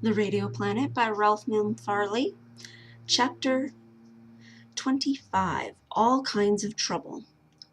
The Radio Planet by Ralph Milne Farley. Chapter 25. All Kinds of Trouble.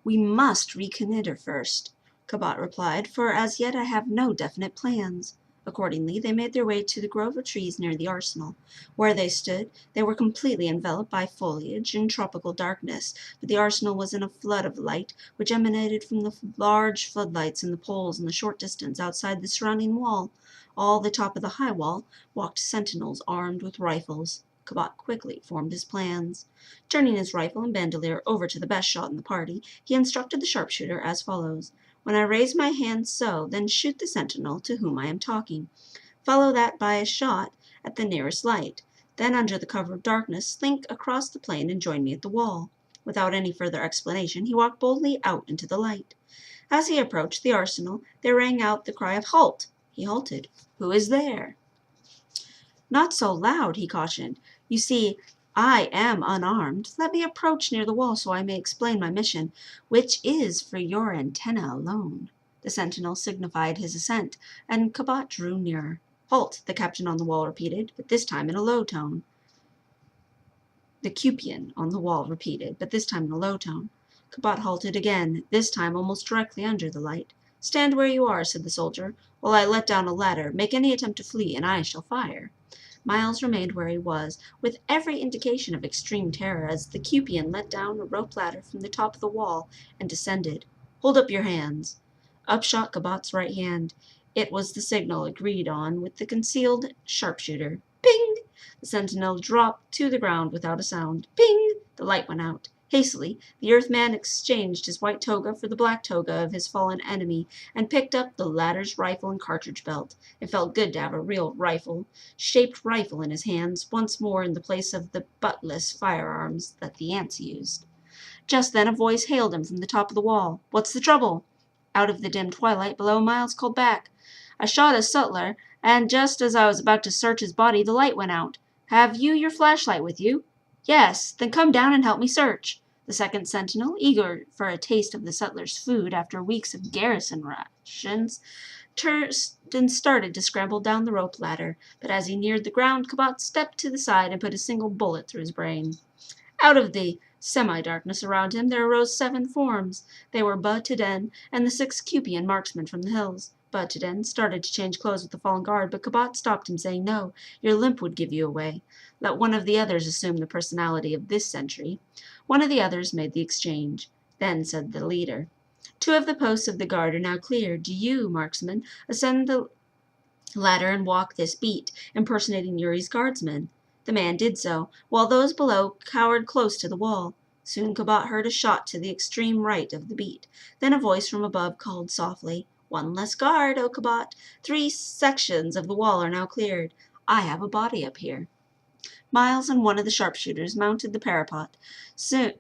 We must reconnoiter first, Cabot replied, for as yet I have no definite plans. Accordingly, they made their way to the grove of trees near the arsenal. Where they stood, they were completely enveloped by foliage and tropical darkness, but the arsenal was in a flood of light, which emanated from the large floodlights in the poles in the short distance outside the surrounding wall. All the top of the high wall walked sentinels armed with rifles. Cabot quickly formed his plans. Turning his rifle and bandolier over to the best shot in the party, he instructed the sharpshooter as follows. When I raise my hand so, then shoot the sentinel to whom I am talking. Follow that by a shot at the nearest light. Then, under the cover of darkness, slink across the plain and join me at the wall. Without any further explanation, he walked boldly out into the light. As he approached the arsenal, there rang out the cry of "Halt!" He halted. "Who is there?" "Not so loud," he cautioned. "You see, I am unarmed. Let me approach near the wall so I may explain my mission, which is for your antenna alone." The sentinel signified his assent, and Cabot drew nearer. "Halt!" the captain on the wall repeated, but this time in a low tone. The Cupian on the wall repeated, but this time in a low tone. Cabot halted again, this time almost directly under the light. "Stand where you are," said the soldier, "while I let down a ladder. Make any attempt to flee, and I shall fire." Miles remained where he was, with every indication of extreme terror, as the Cupian let down a rope ladder from the top of the wall and descended. "Hold up your hands." Up shot Cabot's right hand. It was the signal agreed on with the concealed sharpshooter. Ping! The sentinel dropped to the ground without a sound. Ping! The light went out. Hastily, the Earthman exchanged his white toga for the black toga of his fallen enemy, and picked up the latter's rifle and cartridge belt. It felt good to have a real shaped rifle in his hands, once more in the place of the buttless firearms that the ants used. Just then a voice hailed him from the top of the wall. "What's the trouble?" Out of the dim twilight below, Miles called back. "I shot a sutler, and just as I was about to search his body, the light went out. Have you your flashlight with you?" "Yes." "Then come down and help me search." The second sentinel, eager for a taste of the sutler's food after weeks of garrison rations, started to scramble down the rope ladder, but as he neared the ground, Cabot stepped to the side and put a single bullet through his brain. Out of the semi-darkness around him there arose 7 forms. They were Ba-Tiden and the 6 Cupian marksmen from the hills. Ba-Tiden started to change clothes with the fallen guard, but Cabot stopped him, saying, "No, your limp would give you away. Let one of the others assume the personality of this sentry." One of the others made the exchange. Then said the leader, "2 of the posts of the guard are now clear. Do you, marksman, ascend the ladder and walk this beat, impersonating Yuri's guardsmen." The man did so, while those below cowered close to the wall. Soon Cabot heard a shot to the extreme right of the beat. Then a voice from above called softly, "One less guard, O Cabot. 3 sections of the wall are now cleared. I have a body up here." Miles and one of the sharpshooters mounted the parapet. Soon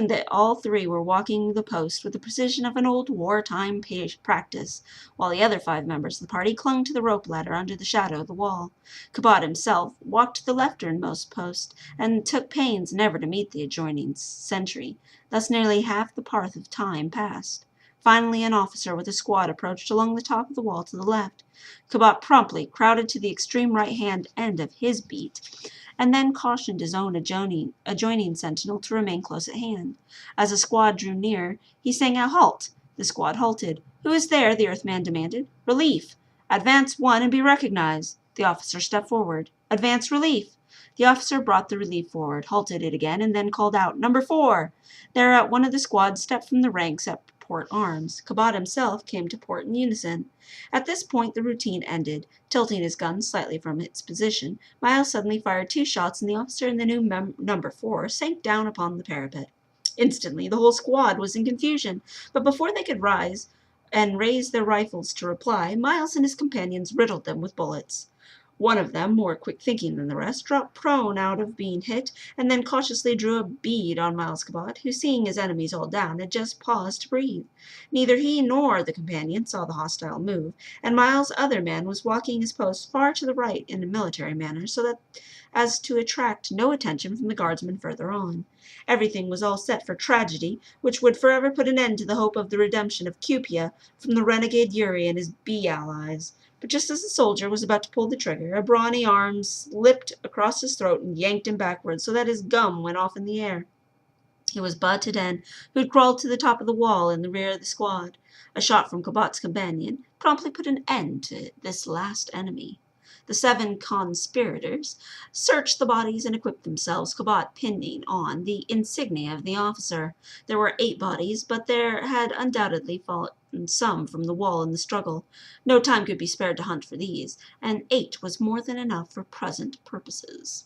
they all 3 were walking the post with the precision of an old wartime practice, while the other 5 members of the party clung to the rope ladder under the shadow of the wall. Cabot himself walked to the lefternmost post, and took pains never to meet the adjoining sentry. Thus nearly half the part of time passed. Finally, an officer with a squad approached along the top of the wall to the left. Cabot promptly crowded to the extreme right-hand end of his beat, and then cautioned his own adjoining sentinel to remain close at hand. As the squad drew near, he sang out, "Halt!" The squad halted. "Who is there?" the Earthman demanded. "Relief." "Advance 1 and be recognized." The officer stepped forward. "Advance relief." The officer brought the relief forward, halted it again, and then called out, "Number 4." Thereat one of the squad stepped from the ranks at port arms. Cabot himself came to port in unison. At this point the routine ended. Tilting his gun slightly from its position, Miles suddenly fired 2 shots, and the officer in the new number 4 sank down upon the parapet. Instantly the whole squad was in confusion, but before they could rise and raise their rifles to reply, Miles and his companions riddled them with bullets. One of them, more quick-thinking than the rest, dropped prone out of being hit, and then cautiously drew a bead on Miles Cabot, who, seeing his enemies all down, had just paused to breathe. Neither he nor the companion saw the hostile move, and Miles' other man was walking his post far to the right in a military manner, so as to attract no attention from the guardsmen further on. Everything was all set for tragedy, which would forever put an end to the hope of the redemption of Cupia from the renegade Yuri and his bee allies. But just as the soldier was about to pull the trigger, a brawny arm slipped across his throat and yanked him backwards so that his gum went off in the air. It was Ba-Taden, who had crawled to the top of the wall in the rear of the squad. A shot from Kabat's companion promptly put an end to this last enemy. The 7 conspirators searched the bodies and equipped themselves, Kabat pinning on the insignia of the officer. There were 8 bodies, but there had undoubtedly fallen some from the wall in the struggle. No time could be spared to hunt for these, and 8 was more than enough for present purposes.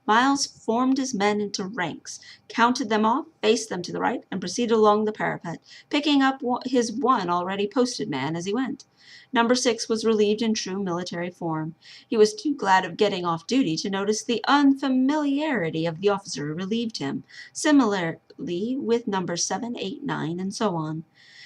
Miles formed his men into ranks, counted them off, faced them to the right, and proceeded along the parapet, picking up his one already posted man as he went. Number 6 was relieved in true military form. He was too glad of getting off duty to notice the unfamiliarity of the officer who relieved him, similarly with Number 7, 8, 9, and so on.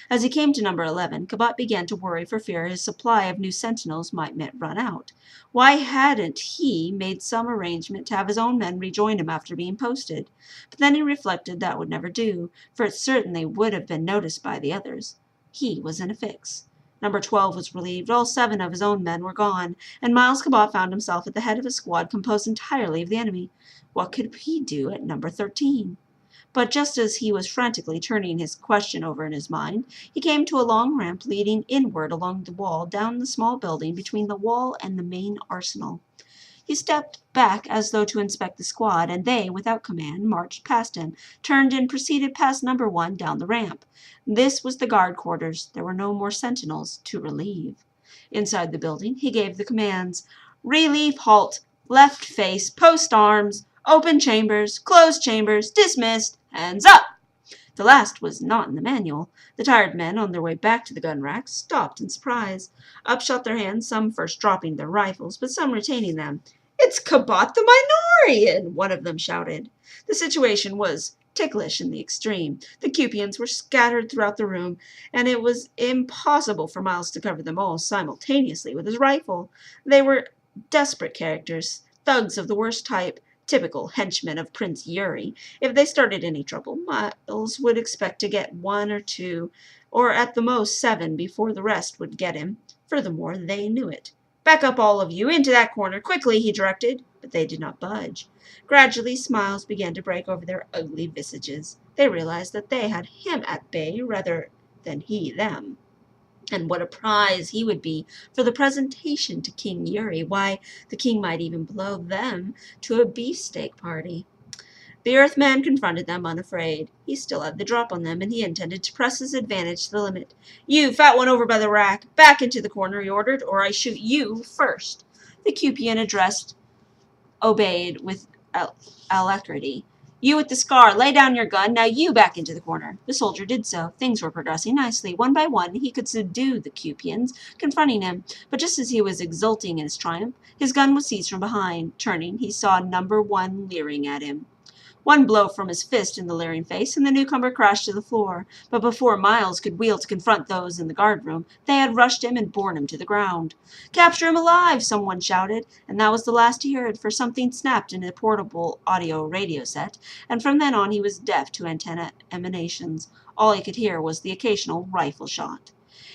As he came to Number 11, Kabat began to worry for fear his supply of new sentinels might run out. Why hadn't he made some arrangement to have his own men rejoin him after being posted? But then he reflected that would never do, for it certainly would have been noticed by the others. He was in a fix. Number 12 was relieved. All 7 of his own men were gone, and Miles Kabat found himself at the head of a squad composed entirely of the enemy. What could he do at Number 13? But just as he was frantically turning his question over in his mind, he came to a long ramp leading inward along the wall down the small building between the wall and the main arsenal. He stepped back as though to inspect the squad, and they, without command, marched past him, turned and proceeded past Number 1 down the ramp. This was the guard quarters. There were no more sentinels to relieve. Inside the building, he gave the commands: relieve, halt, left face, post arms, open chambers, closed chambers, dismissed, hands up! The last was not in the manual. The tired men, on their way back to the gun racks, stopped in surprise. Up shot their hands, some first dropping their rifles, but some retaining them. "It's Kabat the Minorian!" one of them shouted. The situation was ticklish in the extreme. The Cupians were scattered throughout the room, and it was impossible for Miles to cover them all simultaneously with his rifle. They were desperate characters, thugs of the worst type, typical henchmen of Prince Yuri. If they started any trouble, Miles would expect to get 1 or 2, or at the most 7 before the rest would get him. Furthermore, they knew it. "Back up, all of you, into that corner, quickly," he directed, but they did not budge. Gradually, smiles began to break over their ugly visages. They realized that they had him at bay rather than he them. And what a prize he would be for the presentation to King Yuri. Why, the king might even blow them to a beefsteak party. The Earthman confronted them unafraid. He still had the drop on them, and he intended to press his advantage to the limit. "You, fat one over by the rack, back into the corner," he ordered, "or I shoot you first." The Cupian addressed obeyed with alacrity. "You with the scar, lay down your gun. Now you back into the corner." The soldier did so. Things were progressing nicely. One by one, he could subdue the Cupians confronting him. But just as he was exulting in his triumph, his gun was seized from behind. Turning, he saw Number 1 leering at him. One blow from his fist in the leering face, and the newcomer crashed to the floor. But before Miles could wheel to confront those in the guard-room, they had rushed him and borne him to the ground. "Capture him alive!" someone shouted, and that was the last he heard, for something snapped in a portable audio radio set, and from then on he was deaf to antenna emanations. All he could hear was the occasional rifle shot.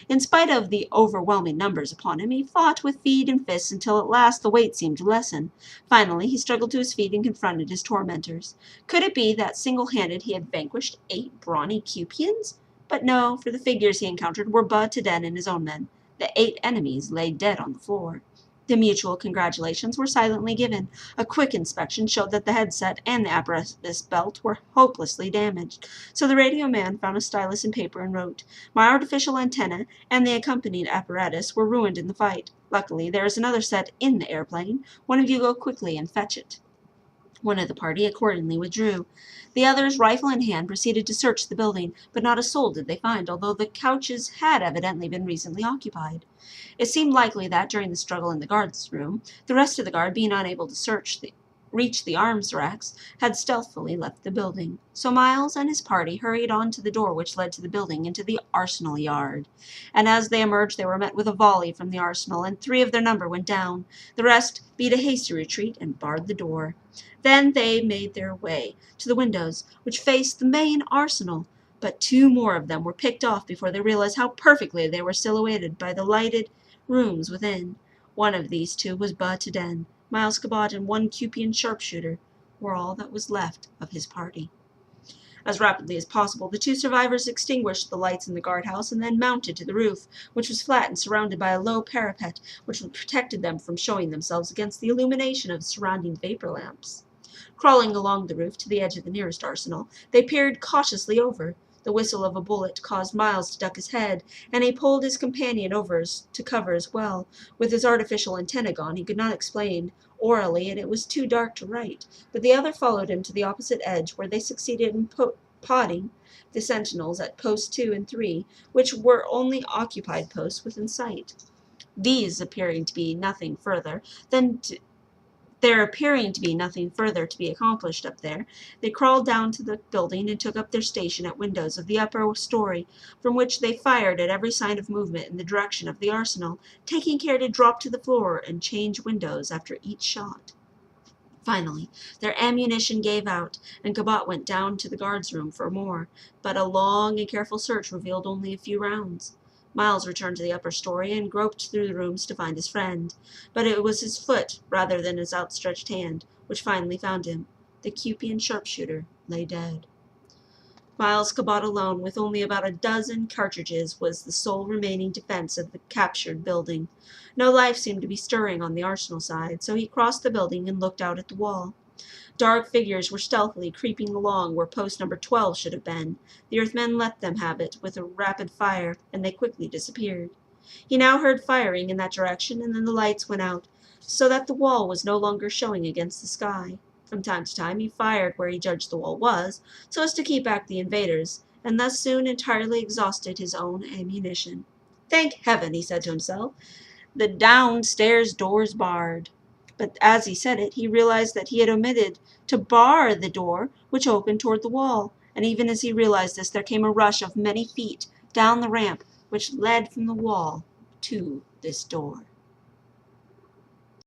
In spite of the overwhelming numbers upon him, he fought with feet and fists until at last the weight seemed to lessen. Finally, he struggled to his feet and confronted his tormentors. Could it be that single-handed he had vanquished 8 brawny Cupians? But no, for the figures he encountered were Ba-Taden and his own men. The 8 enemies lay dead on the floor. The mutual congratulations were silently given. A quick inspection showed that the headset and the apparatus belt were hopelessly damaged. So the radio man found a stylus and paper and wrote, "My artificial antenna and the accompanying apparatus were ruined in the fight. Luckily, there is another set in the airplane. One of you go quickly and fetch it." One of the party accordingly withdrew. The others, rifle in hand, proceeded to search the building, but not a soul did they find, although the couches had evidently been recently occupied. It seemed likely that, during the struggle in the guard's room, the rest of the guard, being unable to reach the arms racks, had stealthily left the building. So Miles and his party hurried on to the door which led to the building into the arsenal yard. And as they emerged, they were met with a volley from the arsenal, and 3 of their number went down. The rest beat a hasty retreat and barred the door. Then they made their way to the windows which faced the main arsenal, but 2 more of them were picked off before they realized how perfectly they were silhouetted by the lighted rooms within. One of these two was but a den. Miles Cabot and one Cupian sharpshooter were all that was left of his party. As rapidly as possible, the two survivors extinguished the lights in the guardhouse and then mounted to the roof, which was flat and surrounded by a low parapet, which protected them from showing themselves against the illumination of the surrounding vapor lamps. Crawling along the roof to the edge of the nearest arsenal, they peered cautiously over. The whistle of a bullet caused Miles to duck his head, and he pulled his companion over to cover as well. With his artificial antennae gone, he could not explain orally, and it was too dark to write, but the other followed him to the opposite edge, where they succeeded in potting the sentinels at posts 2 and 3, which were only occupied posts within sight. These appearing to be nothing further than There appearing to be nothing further to be accomplished up there, they crawled down to the building and took up their station at windows of the upper story, from which they fired at every sign of movement in the direction of the arsenal, taking care to drop to the floor and change windows after each shot. Finally, their ammunition gave out, and Cabot went down to the guard's room for more, but a long and careful search revealed only a few rounds. Miles returned to the upper story and groped through the rooms to find his friend, but it was his foot, rather than his outstretched hand, which finally found him. The Cupian sharpshooter lay dead. Miles Cabot alone, with only about a dozen cartridges, was the sole remaining defense of the captured building. No life seemed to be stirring on the arsenal side, so he crossed the building and looked out at the wall. Dark figures were stealthily creeping along where post number 12 should have been. The Earthmen let them have it with a rapid fire, and they quickly disappeared. He now heard firing in that direction, and then the lights went out, so that the wall was no longer showing against the sky. From time to time he fired where he judged the wall was, so as to keep back the invaders, and thus soon entirely exhausted his own ammunition. "Thank heaven," he said to himself, "the downstairs door's barred." But as he said it, he realized that he had omitted to bar the door which opened toward the wall, and even as he realized this, there came a rush of many feet down the ramp which led from the wall to this door.